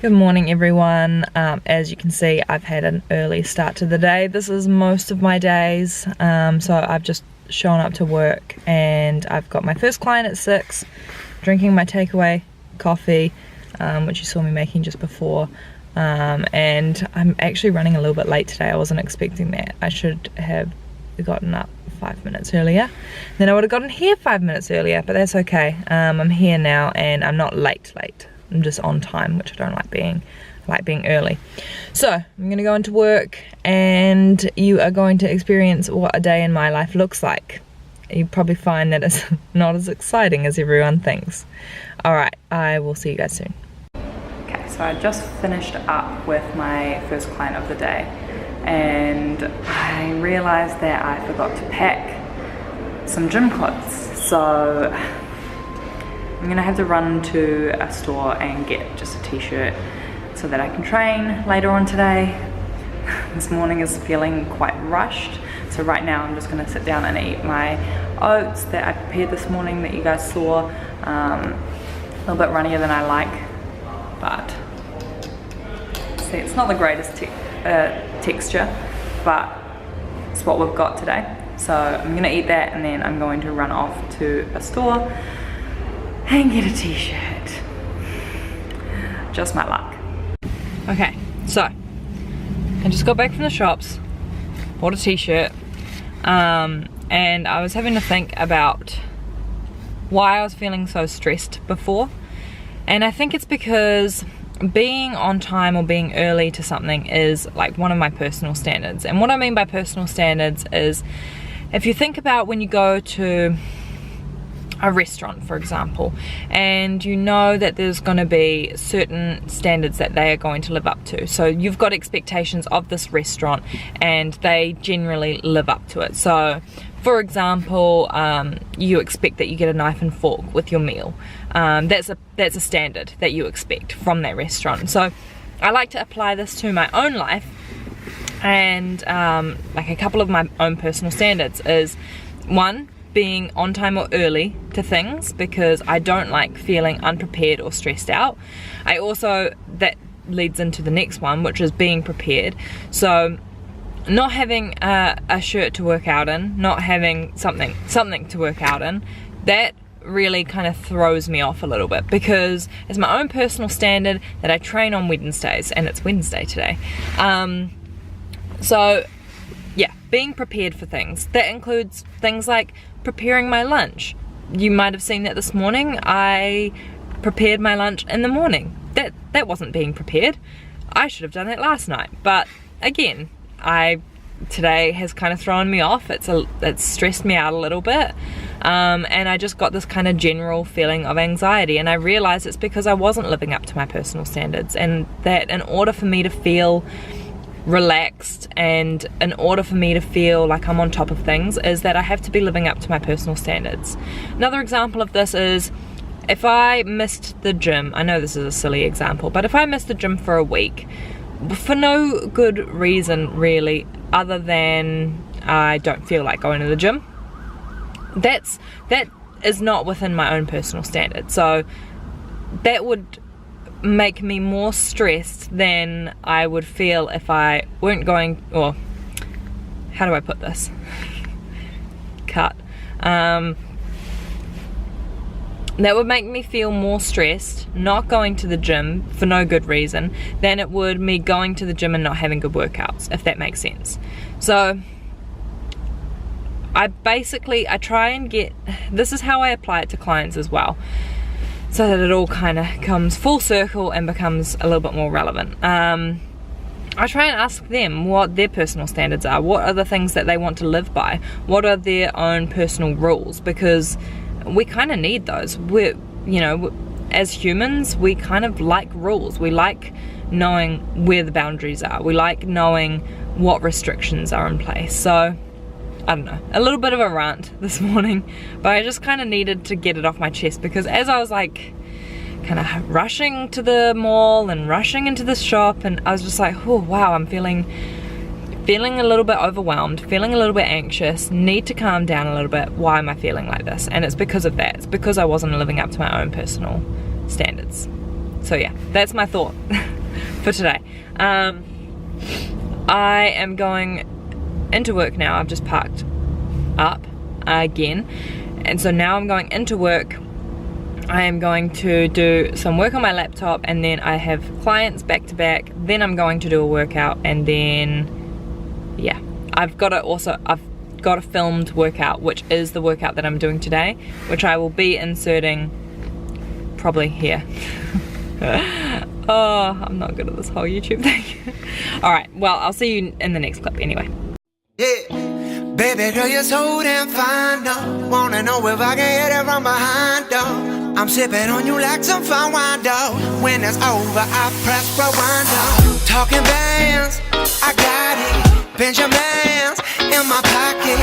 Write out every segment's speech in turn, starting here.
Good morning everyone. As you can see, I've had an early start to the day. This is most of my days, so I've just shown up to work and I've got my first client at 6, drinking my takeaway coffee, which you saw me making just before, and I'm actually running a little bit late today. I wasn't expecting that. I should have gotten up 5 minutes earlier, then I would have gotten here 5 minutes earlier, but that's okay. I'm here now and I'm not late. I'm just on time, which I don't like being. I like being early. So I'm gonna go into work and you are going to experience what a day in my life looks like. You probably find that it's not as exciting as everyone thinks. Alright, I will see you guys soon. Okay, so I just finished up with my first client of the day and I realized that I forgot to pack some gym clothes. So I'm gonna have to run to a store and get just a t-shirt so that I can train later on today. This morning is feeling quite rushed, so right now I'm just gonna sit down and eat my oats that I prepared this morning that you guys saw. A little bit runnier than I like, but see, it's not the greatest texture, but it's what we've got today. So I'm gonna eat that and then I'm going to run off to a store and get a t-shirt. Just my luck. Okay, so I just got back from the shops, bought a t-shirt, and I was having to think about why I was feeling so stressed before. And I think it's because being on time or being early to something is like one of my personal standards. And what I mean by personal standards is, if you think about when you go to a restaurant, for example, and you know that there's going to be certain standards that they are going to live up to. So you've got expectations of this restaurant and they generally live up to it. So for example, you expect that you get a knife and fork with your meal. That's a standard that you expect from that restaurant. So I like to apply this to my own life, and like a couple of my own personal standards is, one, being on time or early to things, because I don't like feeling unprepared or stressed out. That leads into the next one, which is being prepared. So not having a shirt to work out in, not having something to work out in, that really kind of throws me off a little bit, because it's my own personal standard that I train on Wednesdays, and it's Wednesday today. So yeah, being prepared for things. That includes things like preparing my lunch. You might have seen that this morning. I prepared my lunch in the morning. That wasn't being prepared. I should have done that last night. But again, today has kind of thrown me off. It's stressed me out a little bit. And I just got this kind of general feeling of anxiety, and I realized it's because I wasn't living up to my personal standards, and that in order for me to feel relaxed and in order for me to feel like I'm on top of things, is that I have to be living up to my personal standards. Another example of this is if I missed the gym. I know this is a silly example, but if I missed the gym for a week for no good reason really, other than I don't feel like going to the gym, that is not within my own personal standard. So that would make me more stressed than I would feel if I weren't going, or how do I put this? Cut. That would make me feel more stressed not going to the gym for no good reason than it would me going to the gym and not having good workouts, if that makes sense. So I try and get, this is how I apply it to clients as well, so that it all kind of comes full circle and becomes a little bit more relevant. I try and ask them what their personal standards are. What are the things that they want to live by? What are their own personal rules? Because we kind of need those. As humans, we kind of like rules. We like knowing where the boundaries are. We like knowing what restrictions are in place. So I don't know, a little bit of a rant this morning, but I just kind of needed to get it off my chest, because as I was like kind of rushing to the mall and rushing into the shop, and I was just like, oh wow, I'm feeling a little bit overwhelmed, feeling a little bit anxious, need to calm down a little bit. Why am I feeling like this? And it's because of that. It's because I wasn't living up to my own personal standards. So yeah, that's my thought for today. I am going into work now. I've just parked up again, and so now I'm going into work. I am going to do some work on my laptop, and then I have clients back to back. Then I'm going to do a workout, and then yeah, I've got a filmed workout, which is the workout that I'm doing today, which I will be inserting probably here. Oh, I'm not good at this whole YouTube thing. Alright, well, I'll see you in the next clip anyway. Yeah, baby girl, you're so damn fine, though. Wanna know if I can hit it from behind, though. I'm sipping on you like some fine wine, though. When it's over, I press rewind, though. Talking bands, I got it. Benjamins in my pocket.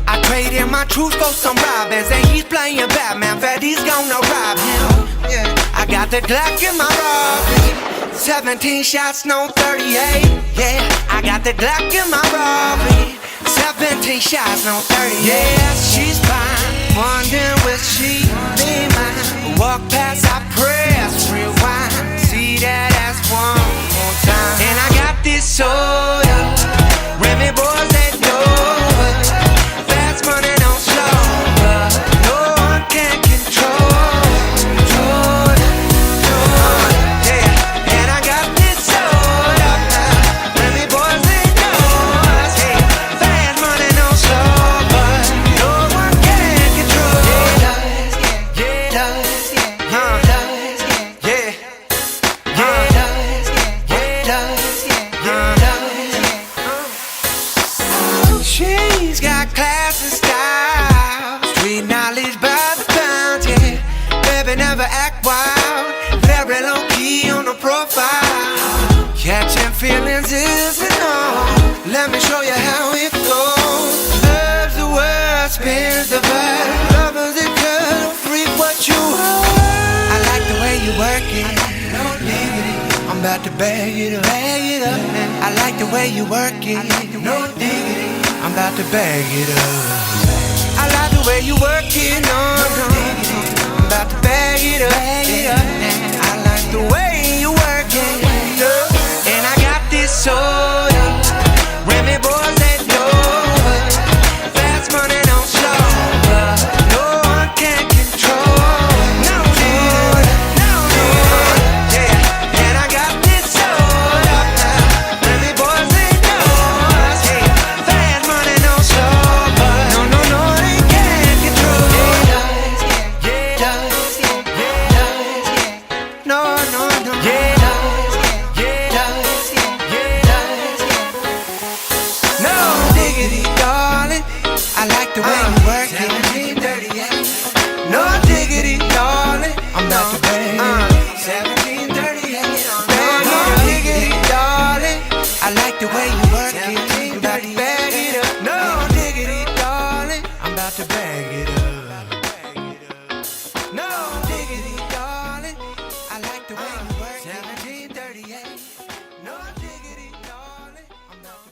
I traded my truth for some robins, and he's playing Batman, but he's gonna rob him. Yeah, I got the Glock in my Robin. 17 shots, no 38. Yeah, I got the Glock in my Robin. 17 shots, no 38. Yeah, she's fine. Wondering will she be mine? Walk past, I press rewind. See that ass one more time. And I got this soda. Remy boys that know it. Fast money don't slow, but no one can control. Yeah, and I got this soda. Remy boys that know it. Hey, fast money don't slow, but no one can control. She's got class and style, street knowledge by the pound, yeah. Baby never act wild, very low key on the profile. Catching feelings isn't all. Let me show you how it goes. Loves the world, spins the vibe. Lovers it good, freak what you are. I like the way you work it. No diggity, I'm about to bag it up. I like the way you work it. No diggity, I'm about to bag it up. I like the way you work it, no, I'm about to bag it up. I like the way you work it, and I got this soda. Remy boys that know it. Fast money don't slow, but no one can control. No, yeah, and I got this soda. Remy boys that know it. Hey, fast money don't slow, but no, they can't control. No, yeah. No diggity, darling, I like the way you work it. No diggity, darling, I'm about to bang it. 1738. No diggity, darling, I like the way you work it. I'm about to bag it up. No diggity, darling, I'm about to bag it up. No diggity, darling, I like the way you work it. 1738. No diggity, darling, I'm about to.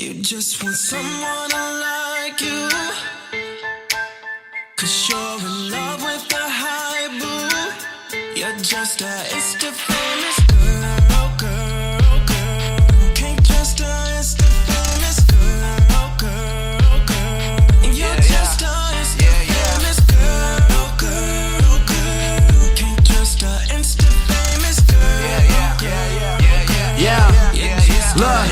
You just want someone like you, 'cause you're in love with the high boo. You're just a Insta famous girl. Can't trust a Insta famous girl. You're just a Insta famous girl. Can't trust a Insta famous girl. Yeah, look,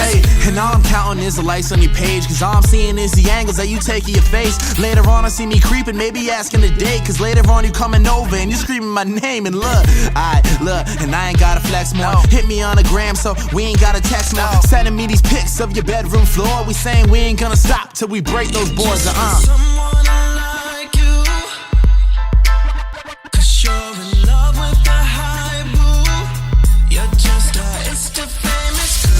hey, and all I'm counting is the likes on your page, 'cause all I'm seeing is the angles that you take of your face. Later on I see me creeping, maybe asking a date, 'cause later on you coming over and you screaming my name. And look, and I ain't gotta flex more. Hit me on the gram so we ain't gotta text more. Sending me these pics of your bedroom floor. We saying we ain't gonna stop till we break those boards. Someone like you, 'cause you're in love with the high boo. You're just a Insta famous girl.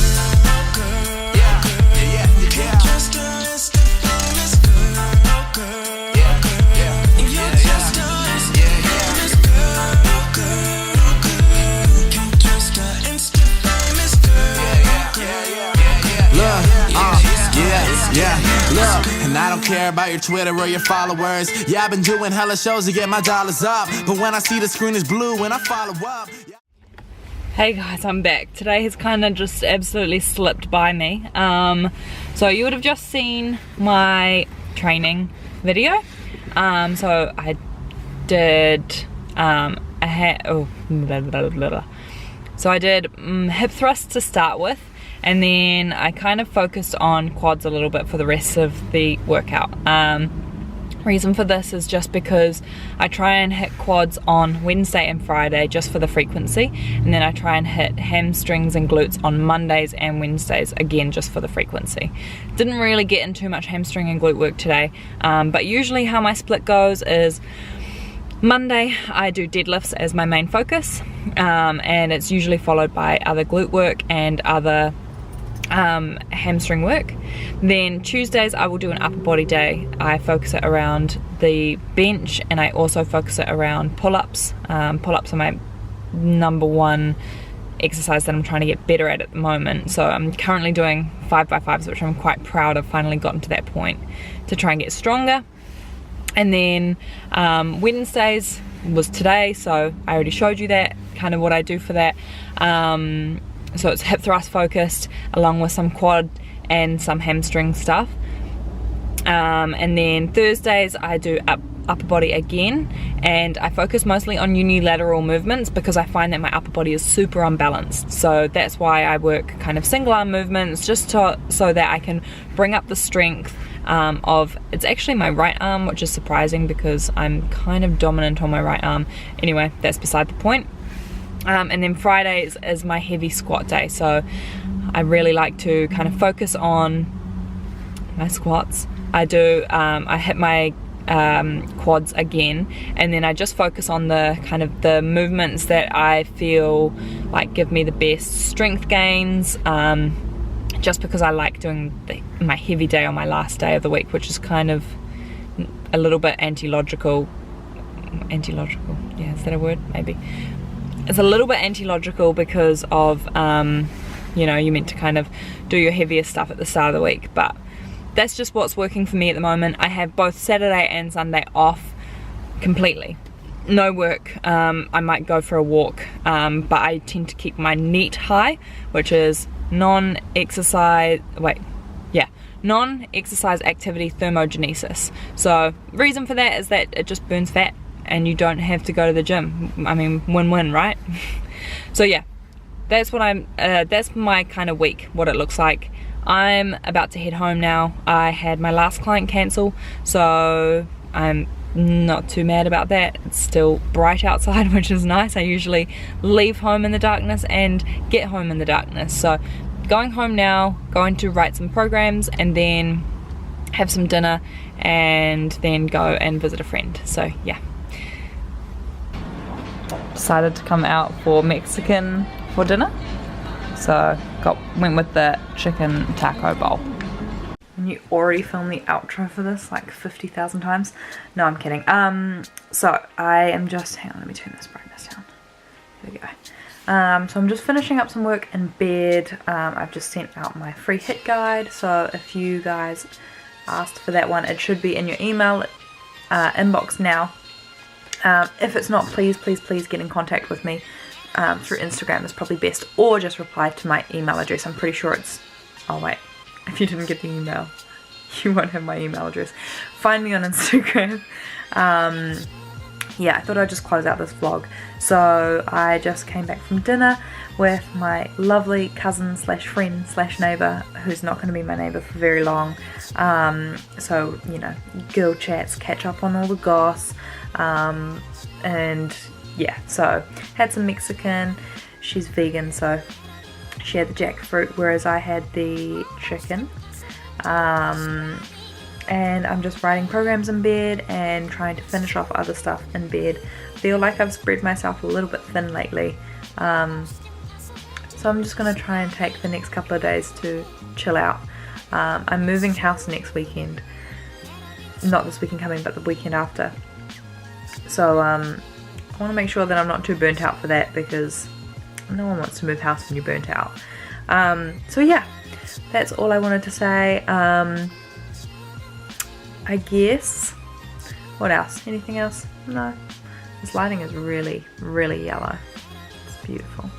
Can't trust a Insta famous girl. You're just a Insta famous girl. Can't trust a Insta famous girl. Look, look, and I don't care about your Twitter or your followers. Yeah, I've been doing hella shows to get my dollars up, but when I see the screen is blue, when I follow up. Hey guys, I'm back. Today has kind of just absolutely slipped by me. So you would have just seen my training video. So I did So I did hip thrusts to start with, and then I kind of focused on quads a little bit for the rest of the workout. Reason for this is just because I try and hit quads on Wednesday and Friday just for the frequency, and then I try and hit hamstrings and glutes on Mondays and Wednesdays again just for the frequency. Didn't really get into much hamstring and glute work today, but usually how my split goes is Monday I do deadlifts as my main focus, and it's usually followed by other glute work and other hamstring work. Then Tuesdays I will do an upper body day. I focus it around the bench, and I also focus it around pull-ups. Pull-ups are my number one exercise that I'm trying to get better at the moment. So I'm currently doing 5x5s, which I'm quite proud of. Finally gotten to that point to try and get stronger. And then Wednesdays was today, so I already showed you that, kind of what I do for that. So it's hip thrust focused along with some quad and some hamstring stuff. And then Thursdays I do upper body again, and I focus mostly on unilateral movements because I find that my upper body is super unbalanced. So that's why I work kind of single arm movements, just so that I can bring up the strength of, it's actually my right arm, which is surprising because I'm kind of dominant on my right arm. Anyway, that's beside the point. And then Fridays is my heavy squat day, so I really like to kind of focus on my squats. I hit my quads again, and then I just focus on the kind of the movements that I feel like give me the best strength gains, just because I like doing my heavy day on my last day of the week, which is kind of a little bit anti-logical, yeah, is that a word? Maybe. It's a little bit anti-logical because of, you know, you're meant to kind of do your heavier stuff at the start of the week, but that's just what's working for me at the moment. I have both Saturday and Sunday off completely. No work. I might go for a walk, but I tend to keep my NEAT high, which is non-exercise activity thermogenesis. So reason for that is that it just burns fat and you don't have to go to the gym. I mean, win-win, right? So yeah, that's what that's my kind of week, what it looks like. I'm about to head home now. I had my last client cancel, so I'm not too mad about that. It's still bright outside, which is nice. I usually leave home in the darkness and get home in the darkness. So going home now, going to write some programs, and then have some dinner, and then go and visit a friend. So yeah. Decided to come out for Mexican for dinner, so went with the chicken taco bowl. And you already filmed the outro for this like 50,000 times. No, I'm kidding. So I am just, hang on, let me turn this brightness down. There we go. So I'm just finishing up some work in bed. I've just sent out my free HIIT guide, so if you guys asked for that one, it should be in your email inbox now. If it's not, please get in contact with me through Instagram is probably best, or just reply to my email address. I'm pretty sure it's, oh wait, if you didn't get the email, you won't have my email address. Find me on Instagram. Yeah, I thought I'd just close out this vlog. So I just came back from dinner with my lovely cousin slash friend slash neighbour, who's not going to be my neighbour for very long. So, you know, girl chats, catch up on all the goss, and yeah, so had some Mexican. She's vegan, so she had the jackfruit, whereas I had the chicken. And I'm just writing programs in bed and trying to finish off other stuff in bed. Feel like I've spread myself a little bit thin lately, so I'm just going to try and take the next couple of days to chill out. I'm moving house next weekend, not this weekend coming, but the weekend after, so I want to make sure that I'm not too burnt out for that, because no one wants to move house when you're burnt out. So yeah, that's all I wanted to say. I guess. What else? Anything else? No. This lighting is really, really yellow. It's beautiful.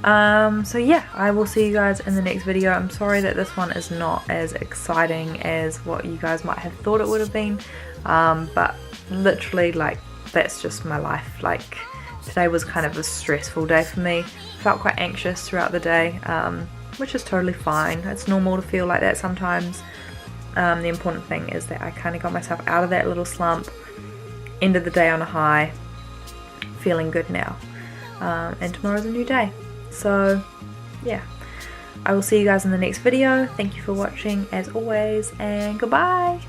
So yeah, I will see you guys in the next video. I'm sorry that this one is not as exciting as what you guys might have thought it would have been, but literally, like, that's just my life. Like, today was kind of a stressful day for me. Felt quite anxious throughout the day, which is totally fine. It's normal to feel like that sometimes. The important thing is that I kind of got myself out of that little slump, ended the day on a high, feeling good now, and tomorrow's a new day. So yeah, I will see you guys in the next video. Thank you for watching as always, and goodbye.